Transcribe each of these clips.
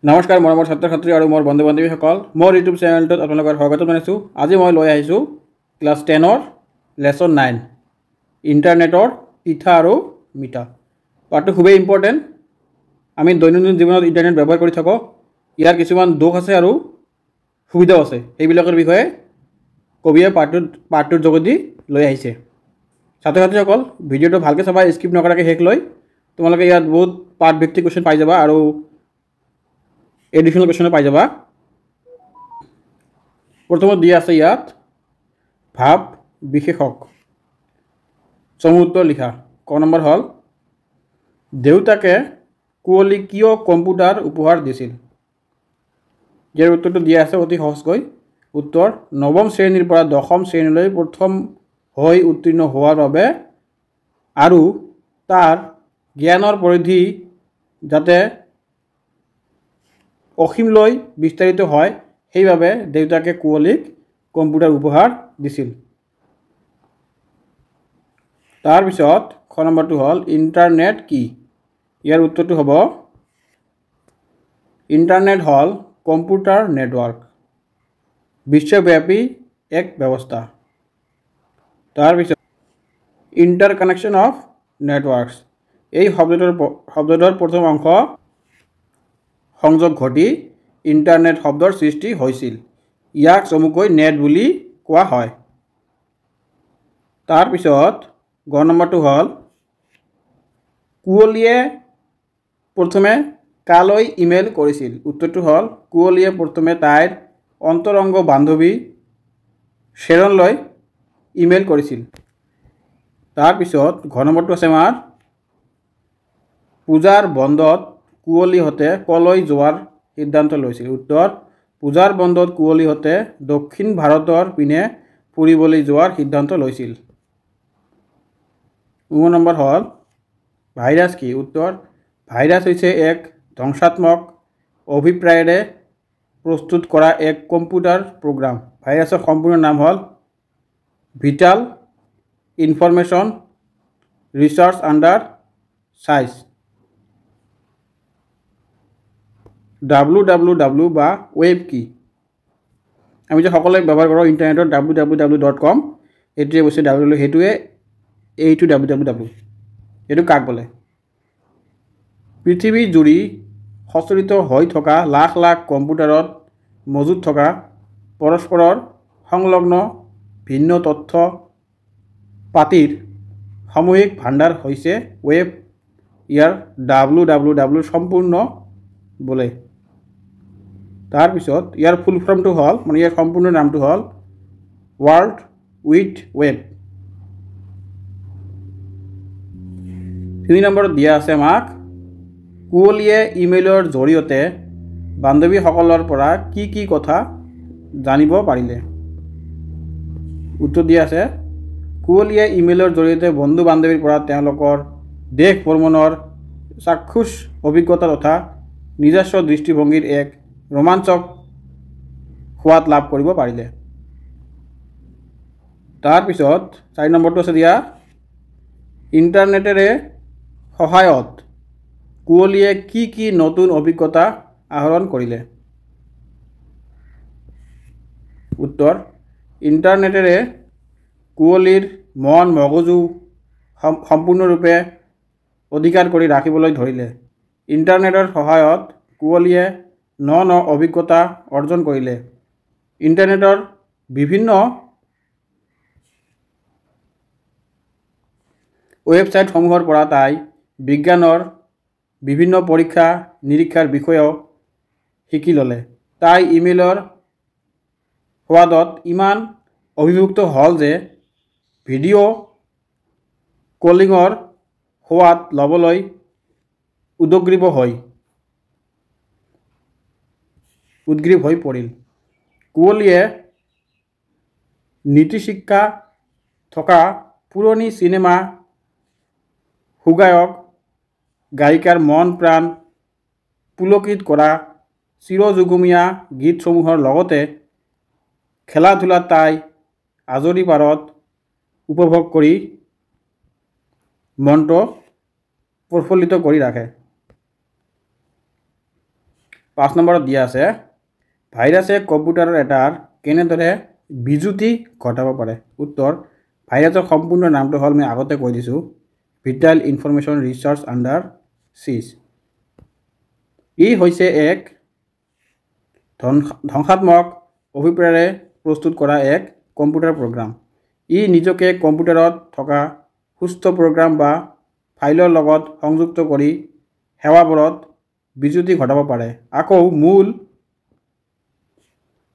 নমস্কাৰ মৰমৰ ছাত্ৰ ছাত্ৰী আৰু মোৰ বন্ধু বান্ধৱীসকল, মোৰ ইউটিউব চেনেলটোত আপোনালোকৰ স্বাগত জনাইছোঁ। আজি মই লৈ আহিছোঁ ক্লাছ 10ৰ লেচন 9 ইণ্টাৰনেটৰ পিঠা আৰু মিঠা। পাঠটো খুবেই ইম্পৰ্টেণ্ট। আমি দৈনন্দিন জীৱনত ইণ্টাৰনেট ব্যৱহাৰ কৰি থাকোঁ। ইয়াৰ কিছুমান দোষ আছে আৰু সুবিধাও আছে। সেইবিলাকৰ বিষয়ে কবিয়ে পাঠটোৰ যোগেদি লৈ আহিছে। ছাত্ৰ ছাত্ৰীসকল, ভিডিঅ'টো ভালকৈ চাবা, স্কিপ নকৰাকৈ শেষ লৈ। তোমালোকে ইয়াত বহুত পাঠ ভিত্তিক কুৱেশ্যন পাই যাবা আৰু এডিশনাল কুৱেশ্যনো পাই যাবা। প্ৰথমত দিয়া আছে ইয়াত ভাৱ বিশেষক চমুত্তৰ লিখা। ক নম্বৰ হ'ল, দেউতাকে কুঁৱলীক কিয় কম্পিউটাৰ উপহাৰ দিছিল? ইয়াৰ উত্তৰটো দিয়া আছে অতি সহজকৈ। উত্তৰ, নৱম শ্ৰেণীৰ পৰা দশম শ্ৰেণীলৈ প্ৰথম হৈ উত্তীৰ্ণ হোৱাৰ বাবে আৰু তাৰ জ্ঞানৰ পৰিধি যাতে অসীমলৈ বিস্তাৰিত হয়, সেইবাবে দেউতাকে কুঁৱলীক কম্পিউটাৰ উপহাৰ দিছিল। তাৰপিছত খ নম্বৰটো হ'ল, ইণ্টাৰনেট কি? ইয়াৰ উত্তৰটো হ'ব, ইণ্টাৰনেট হ'ল কম্পিউটাৰ নেটৱৰ্ক, বিশ্বব্যাপী এক ব্যৱস্থা। তাৰপিছত ইণ্টাৰ কানেকশ্যন অফ নেটৱৰ্কছ, এই শব্দটোৰ প্ৰথম অংশ সংযোগ ঘটি ইণ্টাৰনেট শব্দৰ সৃষ্টি হৈছিল। ইয়াক চমুকৈ নেট বুলি কোৱা হয়। তাৰপিছত গ নম্বৰটো হ'ল, কুঁৱলীয়ে প্ৰথমে কালৈ ইমেইল কৰিছিল? উত্তৰটো হ'ল, কুঁৱলীয়ে প্ৰথমে তাইৰ অন্তৰংগ বান্ধৱী শ্বেৰণলৈ ইমেইল কৰিছিল। তাৰপিছত ঘ নম্বৰটো আছে আমাৰ, পূজাৰ বন্ধত কুঁৱলীহঁতে কলৈ যোৱাৰ সিদ্ধান্ত লৈছিল? উত্তৰ, পূজাৰ বন্ধত কুঁৱলীহঁতে দক্ষিণ ভাৰতৰ পিনে ফুৰিবলৈ যোৱাৰ সিদ্ধান্ত লৈছিল। ঙ নম্বৰ হ'ল, ভাইৰাছ কি? উত্তৰ, ভাইৰাছ হৈছে এক ধ্বংসাত্মক অভিপ্ৰায়েৰে প্ৰস্তুত কৰা এক কম্পিউটাৰ প্ৰগ্ৰাম। ভাইৰাছৰ সম্পূৰ্ণ নাম হ'ল vital information research under size, www বা ৱেব কি? আমি যে সকলোৱে ব্যৱহাৰ কৰোঁ ইণ্টাৰনেটৰ www.com, এইটোৱে বস্তু www, সেইটোৱে এইটো www, এইটো কাক বোলে? পৃথিৱী জুৰি সচৰিত হৈ থকা লাখ লাখ কম্পিউটাৰত মজুত থকা পৰস্পৰৰ সংলগ্ন ভিন্ন তথ্য পাতিৰ সামূহিক ভাণ্ডাৰ হৈছে ৱেব। ইয়াৰ www সম্পূৰ্ণ বোলে। তাৰপিছত ইয়াৰ ফুল ফৰ্মটো হ'ল, মানে ইয়াৰ সম্পূৰ্ণ নামটো হ'ল ৱৰ্ল্ড উইড ৱেব। 3 নম্বৰত দিয়া আছে আমাক, কুঁৱলীয়ে ইমেইলৰ জৰিয়তে বান্ধৱীসকলৰ পৰা কি কি কথা জানিব পাৰিলে? উত্তৰ দিয়া আছে, কুঁৱলীয়ে ইমেইলৰ জৰিয়তে বন্ধু বান্ধৱীৰ পৰা তেওঁলোকৰ দেশ ভ্ৰমণৰ চাক্ষুষ অভিজ্ঞতা তথা নিজস্ব দৃষ্টিভংগীৰ এক ৰোমাঞ্চক সোৱাদ লাভ কৰিব পাৰিলে। তাৰপিছত 4 নম্বৰটো আছে দিয়া, ইণ্টাৰনেটেৰে সহায়ত কুঁৱলীয়ে কি কি নতুন অভিজ্ঞতা আহৰণ কৰিলে? উত্তৰ, ইণ্টাৰনেটেৰে কুঁৱলীৰ মন মগজু সম্পূৰ্ণৰূপে অধিকাৰ কৰি ৰাখিবলৈ ধৰিলে। ইণ্টাৰনেটৰ সহায়ত কুঁৱলীয়ে ন অভিজ্ঞতা অৰ্জন কৰিলে। ইণ্টাৰনেটৰ বিভিন্ন ৱেবছাইটসমূহৰ পৰা তাই বিজ্ঞানৰ বিভিন্ন পৰীক্ষা নিৰীক্ষাৰ বিষয়েও শিকি ল'লে। তাই ইমেইলৰ সোৱাদত ইমান অভিভূত হ'ল যে ভিডিঅ' কলিঙৰ সোৱাদ ল'বলৈ উদগ্ৰীৱ হৈ পৰিল। কুঁৱলীয়ে নীতিশিক্ষা থকা পুৰণি চিনেমা সুগায়ক গায়িকাৰ মন প্ৰাণ পুলকিত কৰা চিৰযুগমীয়া গীতসমূহৰ লগতে খেলা ধূলাত তাই আজৰি পাৰত উপভোগ কৰি মনটো প্ৰফুল্লিত কৰি ৰাখে। 5 নম্বৰত দিয়া আছে ভাইৰাছে কম্পিউটাৰৰ এটাৰ কেনেদৰে বিজুতি ঘটাব পাৰে উত্তৰ ভাইৰাছৰ সম্পূৰ্ণ নামটো হ'ল মই আগতে কৈ দিছোঁ ভিটাল ইনফৰমেশ্যন ৰিচাৰ্চ আণ্ডাৰ চিজ ই হৈছে এক ধ্বংসাত্মক অভিপ্ৰায়েৰে প্ৰস্তুত কৰা এক কম্পিউটাৰ প্ৰগ্ৰাম ই নিজকে কম্পিউটাৰত থকা সুস্থ প্ৰগ্ৰাম বা ফাইলৰ লগত সংযুক্ত কৰি সেৱাবোৰত বিজুতি ঘটাব পাৰে আকৌ মূল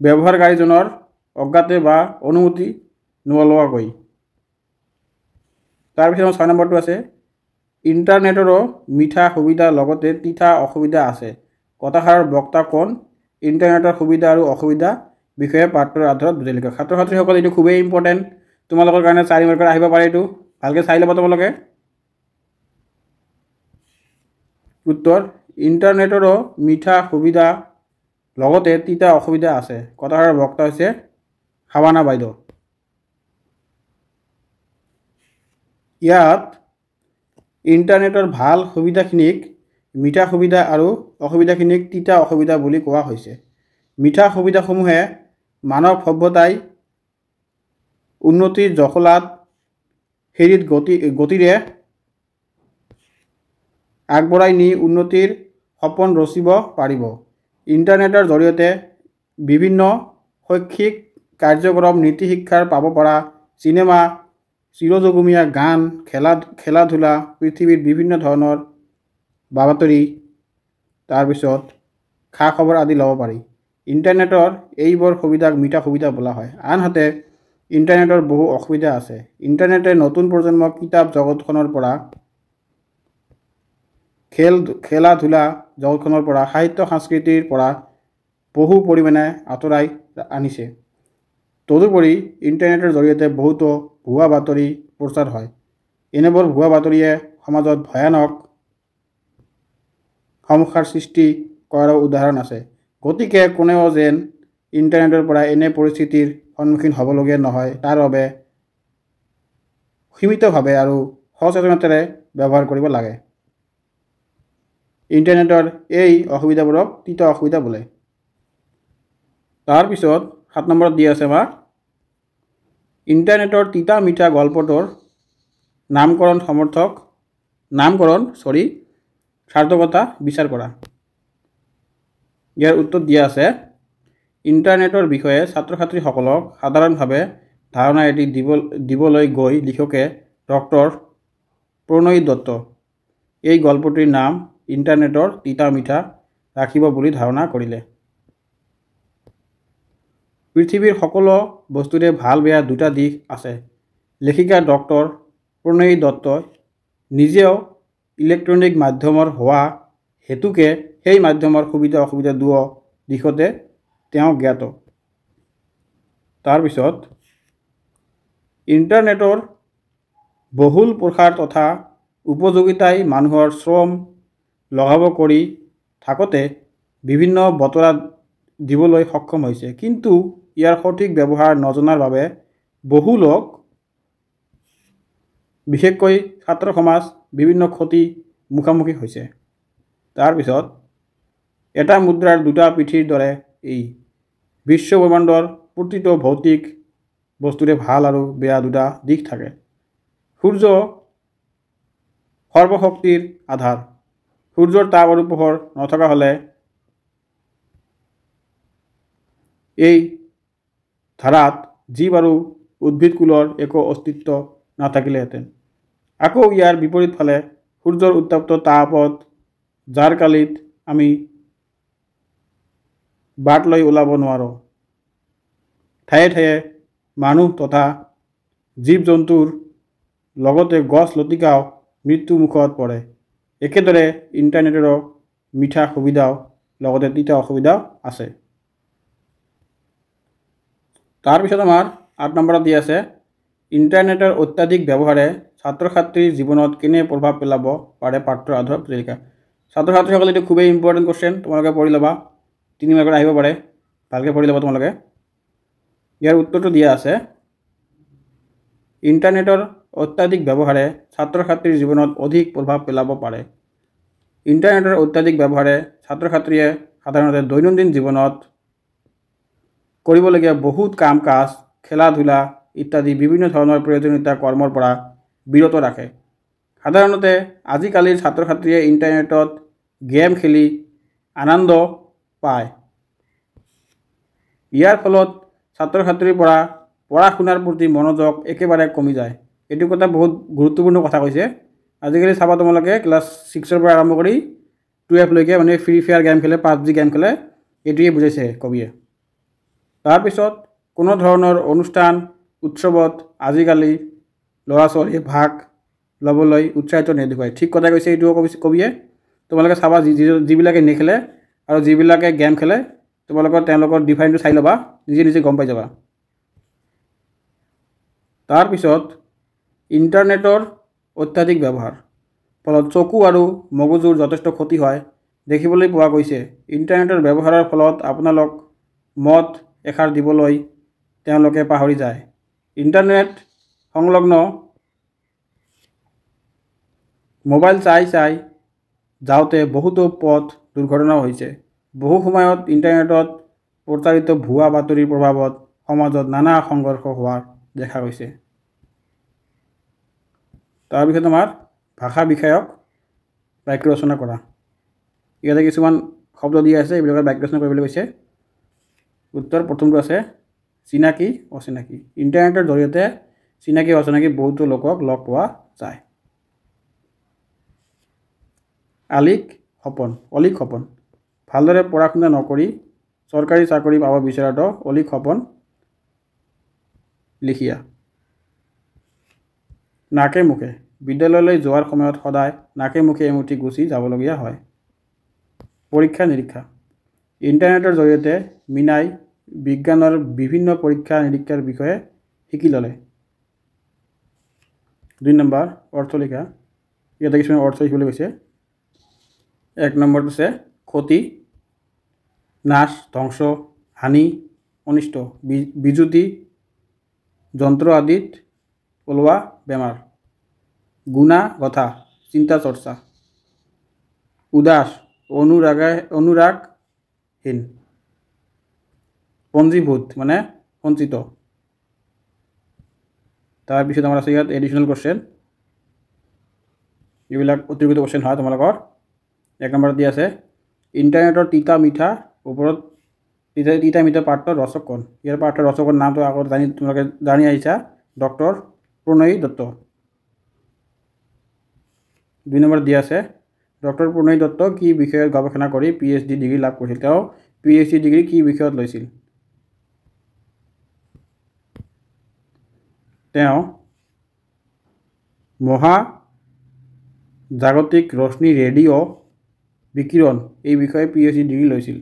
ব্যৱহাৰকাৰীজনৰ অজ্ঞাতে বা অনুমতি নোলোৱাকৈ তাৰপিছত 6 নম্বৰটো আছে ইণ্টাৰনেটৰো মিঠা সুবিধা লগতে তিতা অসুবিধা আছে কথাষাৰৰ বক্তা কোন ইণ্টাৰনেটৰ সুবিধা আৰু অসুবিধা বিষয়ে পাঠৰ আধাৰত বুজাই লিখক ছাত্ৰ ছাত্ৰীসকল এইটো খুবেই ইম্পৰ্টেণ্ট তোমালোকৰ কাৰণে 4 মাৰ্কৰ আহিব পাৰে এইটো ভালকৈ চাই ল'ব তোমালোকে উত্তৰ ইণ্টাৰনেটৰো মিঠা সুবিধা লগতে তিতা অসুবিধা আছে কথাষাৰৰ বক্তা হৈছে শাবানা বাইদেউ ইয়াত ইণ্টাৰনেটৰ ভাল সুবিধাখিনিক মিঠা সুবিধা আৰু অসুবিধাখিনিক তিতা অসুবিধা বুলি কোৱা হৈছে মিঠা সুবিধাসমূহে মানৱ সভ্যতাই উন্নতিৰ জখলাত হেৰিত গতিৰে আগবঢ়াই নি উন্নতিৰ সপোন ৰচিব পাৰিব ইণ্টাৰনেটৰ জৰিয়তে বিভিন্ন শৈক্ষিক কাৰ্যক্ৰম নীতি শিক্ষাৰ পাব পৰা চিনেমা চিৰজুগুমীয়া গান খেলা ধূলা পৃথিৱীৰ বিভিন্ন ধৰণৰ বাতৰি তাৰপিছত খা খবৰ আদি ল'ব পাৰি ইণ্টাৰনেটৰ এইবোৰ সুবিধাক মিঠা সুবিধা বোলা হয় আনহাতে ইণ্টাৰনেটৰ বহু অসুবিধা আছে ইণ্টাৰনেটে নতুন প্ৰজন্মক কিতাপ জগতখনৰ পৰা খেলা ধূলা জগতখনৰ পৰা সাহিত্য সংস্কৃতিৰ পৰা বহু পৰিমাণে আঁতৰাই আনিছে তদুপৰি ইণ্টাৰনেটৰ জৰিয়তে বহুতো ভুৱা বাতৰি প্ৰচাৰ হয় এনেবোৰ ভুৱা বাতৰিয়ে সমাজত ভয়ানক সমস্যাৰ সৃষ্টি কৰাৰ উদাহৰণ আছে গতিকে কোনেও যেন ইণ্টাৰনেটৰ পৰা এনে পৰিস্থিতিৰ সন্মুখীন হ'বলগীয়া নহয় তাৰ বাবে সীমিতভাৱে আৰু সচেতনতাৰে ব্যৱহাৰ কৰিব লাগে ইণ্টাৰনেটৰ এই অসুবিধাবোৰক তিতা অসুবিধা বোলে তাৰপিছত 7 নম্বৰত দিয়া আছে আমাৰ ইণ্টাৰনেটৰ তিতা মিঠা গল্পটোৰ সাৰ্থকতা বিচাৰ কৰা ইয়াৰ উত্তৰ দিয়া আছে ইণ্টাৰনেটৰ বিষয়ে ছাত্ৰ ছাত্ৰীসকলক সাধাৰণভাৱে ধাৰণা এটি দিবলৈ গৈ লিখকে ডক্টৰ প্ৰণয় দত্ত এই গল্পটিৰ নাম ইণ্টাৰনেটৰ তিতা মিঠা ৰাখিব বুলি ধাৰণা কৰিলে পৃথিৱীৰ সকলো বস্তুৰে ভাল বেয়া দুটা দিশ আছে লেখিকা ডক্টৰ প্ৰণয় দত্তই নিজেও ইলেক্ট্ৰনিক মাধ্যমৰ হোৱা হেতুকে সেই মাধ্যমৰ সুবিধা অসুবিধা দুয়ো দিশতে তেওঁ জ্ঞাত তাৰপিছত ইণ্টাৰনেটৰ বহুল প্ৰসাৰ তথা উপযোগিতাই মানুহৰ শ্ৰম লগাব কৰি থাকোঁতে বিভিন্ন বতৰা দিবলৈ সক্ষম হৈছে কিন্তু ইয়াৰ সঠিক ব্যৱহাৰ নজনাৰ বাবে বহু লোক বিশেষকৈ ছাত্ৰ সমাজ বিভিন্ন ক্ষতি মুখামুখি হৈছে তাৰপিছত এটা মুদ্ৰাৰ দুটা পিঠিৰ দৰে এই বিশ্ব ব্ৰহ্মাণ্ডৰ প্ৰতিটো ভৌতিক বস্তুৰে ভাল আৰু বেয়া দুটা দিশ থাকে সূৰ্য সৰ্বশক্তিৰ আধাৰ সূৰ্যৰ তাপ আৰু পোহৰ নথকা হ'লে এই ধাৰাত জীৱ আৰু উদ্ভিদকুলৰ একো অস্তিত্ব নাথাকিলেহেঁতেন আকৌ ইয়াৰ বিপৰীত ফালে সূৰ্যৰ উত্তাপ্ত তাপত যাৰ কালিত আমি বাট লৈ ওলাব নোৱাৰোঁ ঠায়ে ঠায়ে মানুহ তথা জীৱ জন্তুৰ লগতে গছ লতিকাও মৃত্যু মুখত পৰে একেদৰে ইণ্টাৰনেটৰো মিঠা সুবিধাও লগতে তিতা অসুবিধাও আছে তাৰপিছত আমাৰ 8 নম্বৰত দিয়া আছে ইণ্টাৰনেটৰ অত্যাধিক ব্যৱহাৰে ছাত্ৰ ছাত্ৰীৰ জীৱনত কেনে প্ৰভাৱ পেলাব পাৰে পাঠৰ আধাৰত লিখা ছাত্ৰ ছাত্ৰীসকলে এইটো খুবেই ইম্পৰ্টেণ্ট কোৱেশ্চন তোমালোকে পঢ়ি ল'বা 3 মাৰ্কত আহিব পাৰে ভালকৈ পঢ়ি ল'বা তোমালোকে ইয়াৰ উত্তৰটো দিয়া আছে ইণ্টাৰনেটৰ অত্যাধিক ব্যৱহাৰে ছাত্ৰ ছাত্ৰীৰ জীৱনত অধিক প্ৰভাৱ পেলাব পাৰে ইণ্টাৰনেটৰ অত্যাধিক ব্যৱহাৰে ছাত্ৰ ছাত্ৰীয়ে সাধাৰণতে দৈনন্দিন জীৱনত কৰিবলগীয়া বহুত কাম কাজ খেলা ধূলা ইত্যাদি বিভিন্ন ধৰণৰ প্ৰয়োজনীয়তা কৰ্মৰ পৰা বিৰত ৰাখে। সাধাৰণতে আজিকালিৰ ছাত্ৰ ছাত্ৰীয়ে ইণ্টাৰনেটত গেম খেলি আনন্দ পায়। ইয়াৰ ফলত ছাত্ৰ ছাত্ৰীৰ পৰা পঢ়া শুনাৰ প্ৰতি মনোযোগ একেবাৰে কমি যায়। এইটো কথা বহুত গুৰুত্বপূৰ্ণ কথা কৈছে। আজিকালি চাবা তোমালোকে ক্লাছ 6ৰ পৰা আৰম্ভ কৰি 12লৈকে মানে ফ্ৰী ফায়াৰ গেম খেলে, PUBG গেম খেলে, এইটোৱে বুজাইছে কবিয়ে। তাৰপিছত কোনো ধৰণৰ অনুষ্ঠান উৎসৱত আজিকালি ল'ৰা ছোৱালীয়ে ভাগ ল'বলৈ উৎসাহিত নেদেখুৱায়। ঠিক কথা কৈছে এইটো কবিয়ে। তোমালোকে চাবা যিবিলাকে নেখেলে আৰু যিবিলাকে গেম খেলে তেওঁলোকৰ ডিফাৰেন্সটো চাই ল'বা, নিজে নিজে গম পাই যাবা। তাৰপিছত ইণ্টাৰনেটৰ অত্যাধিক ব্যৱহাৰ ফলত চকু আৰু মগজুৰ যথেষ্ট ক্ষতি হয় দেখিবলৈ পোৱা গৈছে। ইণ্টাৰনেটৰ ব্যৱহাৰৰ ফলত আপোনালোক মত এষাৰ দিবলৈ তেওঁলোকে পাহৰি যায়। ইণ্টাৰনেট সংলগ্ন মোবাইল চাই যাওঁতে বহুতো পথ দুৰ্ঘটনাও হৈছে। বহু সময়ত ইণ্টাৰনেটত প্ৰচাৰিত ভুৱা বাতৰিৰ প্ৰভাৱত সমাজত নানা সংঘৰ্ষ হোৱাৰ দেখা গৈছে। তাৰপিছত আমাৰ ভাষা বিষয়ক বাক্য ৰচনা কৰা। ইয়াতে কিছুমান শব্দ দিয়া আছে, এইবিলাকৰ বাক্য ৰচনা কৰিবলৈ কৈছে। উত্তৰ প্ৰথমটো আছে চিনাকি অচিনাকি। ইণ্টাৰনেটৰ জৰিয়তে চিনাকি অচিনাকি বহুতো লোকক লগ পোৱা যায়। অলিক সপোন ভালদৰে পঢ়া শুনা নকৰি চৰকাৰী চাকৰি পাব বিচৰাটো অলিক সপোন লিখিয়া। নাকে মুখে বিদ্যালয়লৈ যোৱাৰ সময়ত সদায় নাকে মুখে এমুঠি গুচি যাবলগীয়া হয়। পৰীক্ষা নিৰীক্ষা ইণ্টাৰনেটৰ জৰিয়তে মীনাই বিজ্ঞানৰ বিভিন্ন পৰীক্ষা নিৰীক্ষাৰ বিষয়ে শিকি ল'লে। 2 নম্বৰ অৰ্থ লিখা। ইয়াতে কিছুমান অৰ্থ লিখিবলৈ কৈছে। 1 নম্বৰটো আছে ক্ষতি, নাশ, ধ্বংস, হানি, অনিষ্ট, বিজুতি, যন্ত্ৰ আদিত ওলোৱা বেমাৰ। গুণা কথা, চিন্তা চৰ্চা। উদাস, অনুৰাগহীন। পঞ্জীভূত মানে সঞ্চিত। তাৰপিছত আমাৰ আছে ইয়াত এডিশ্যনেল কুৱেশ্যন। এইবিলাক অতিৰিক্ত কুৱেশ্যন হয় তোমালোকৰ। 1 নম্বৰত দিয়া আছে ইণ্টাৰনেটৰ তিতা মিঠা ওপৰত তিতা মিঠা পাঠৰ ৰচক কোন? ইয়াৰ পাঠৰ ৰচকৰ নামটো আগত তোমালোকে জানি আহিছা, ডক্টৰ প্ৰণয় দত্ত। 2 নম্বৰত দিয়া আছে ডক্টৰ প্ৰণয় দত্ত কি বিষয়ত গৱেষণা কৰি PhD ডিগ্ৰী লাভ কৰিছিল? তেওঁ PhD ডিগ্ৰী কি বিষয়ত লৈছিল? তেওঁ মহাজাগতিক ৰশ্মি ৰেডিঅ' বিকিৰণ এই বিষয়ে PhD ডিগ্ৰী লৈছিল।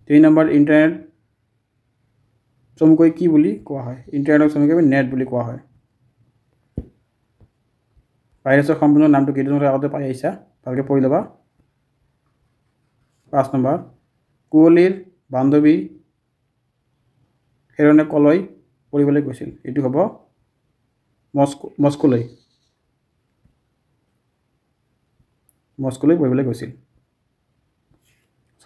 3 নম্বৰ ইণ্টাৰনেট চমুকৈ কি বুলি কোৱা হয়? ইণ্টাৰনেটক চমুকৈ নেট বুলি কোৱা হয়। ভাইৰাছৰ সম্পূৰ্ণ নামটো কি? তোমালোকে আগতে পাই আহিছা, ভালকৈ পঢ়ি ল'বা। 5 নম্বৰ কুঁৱলীৰ বান্ধৱী হেৰণে কলৈ পঢ়িবলৈ গৈছিল? এইটো হ'ব মস্কোলৈ পঢ়িবলৈ গৈছিল।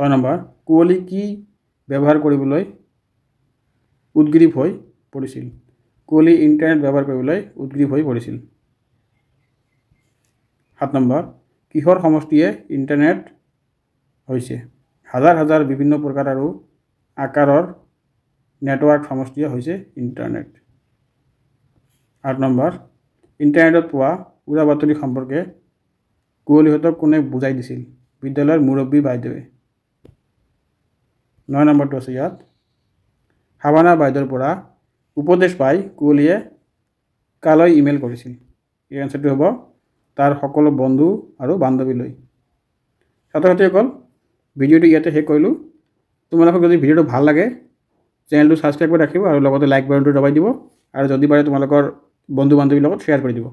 6 নম্বৰ কুঁৱলী কি ব্যৱহাৰ কৰিবলৈ উদ্গ্ৰীৱ হৈ পৰিছিল? কুঁৱলী ইণ্টাৰনেট ব্যৱহাৰ কৰিবলৈ উদ্গ্ৰীৱ হৈ পৰিছিল। 7 নম্বৰ কিহৰ সমষ্টিয়ে ইণ্টাৰনেট হৈছে? হাজাৰ হাজাৰ বিভিন্ন প্ৰকাৰ আৰু আকাৰৰ নেটৱৰ্ক সমষ্টিয়ে হৈছে ইণ্টাৰনেট। 8 নম্বৰ ইণ্টাৰনেটত পোৱা উৰা বাতৰি সম্পৰ্কে কুঁৱলীহঁতক কোনে বুজাই দিছিল? বিদ্যালয়ৰ মুৰব্বী বাইদেৱে। 9 নম্বৰটো আছে ইয়াত হাৱানা বাইদেউৰ পৰা উপদেশ পাই কুঁৱলীয়ে কালৈ ইমেইল কৰিছিল? এই এনচাৰটো হ'ব তাৰ সকলো বন্ধু আৰু বান্ধৱীলৈ। ছাত্ৰ ছাত্ৰীসকল, ভিডিঅ'টো ইয়াতে শেষ কৰিলোঁ। তোমালোকক যদি ভিডিঅ'টো ভাল লাগে চেনেলটো ছাবস্ক্ৰাইব কৰি ৰাখিব আৰু লগতে লাইক বাটনটো দবাই দিব আৰু যদি পাৰে তোমালোকৰ বন্ধু বান্ধৱীৰ লগত শ্বেয়াৰ কৰি দিব।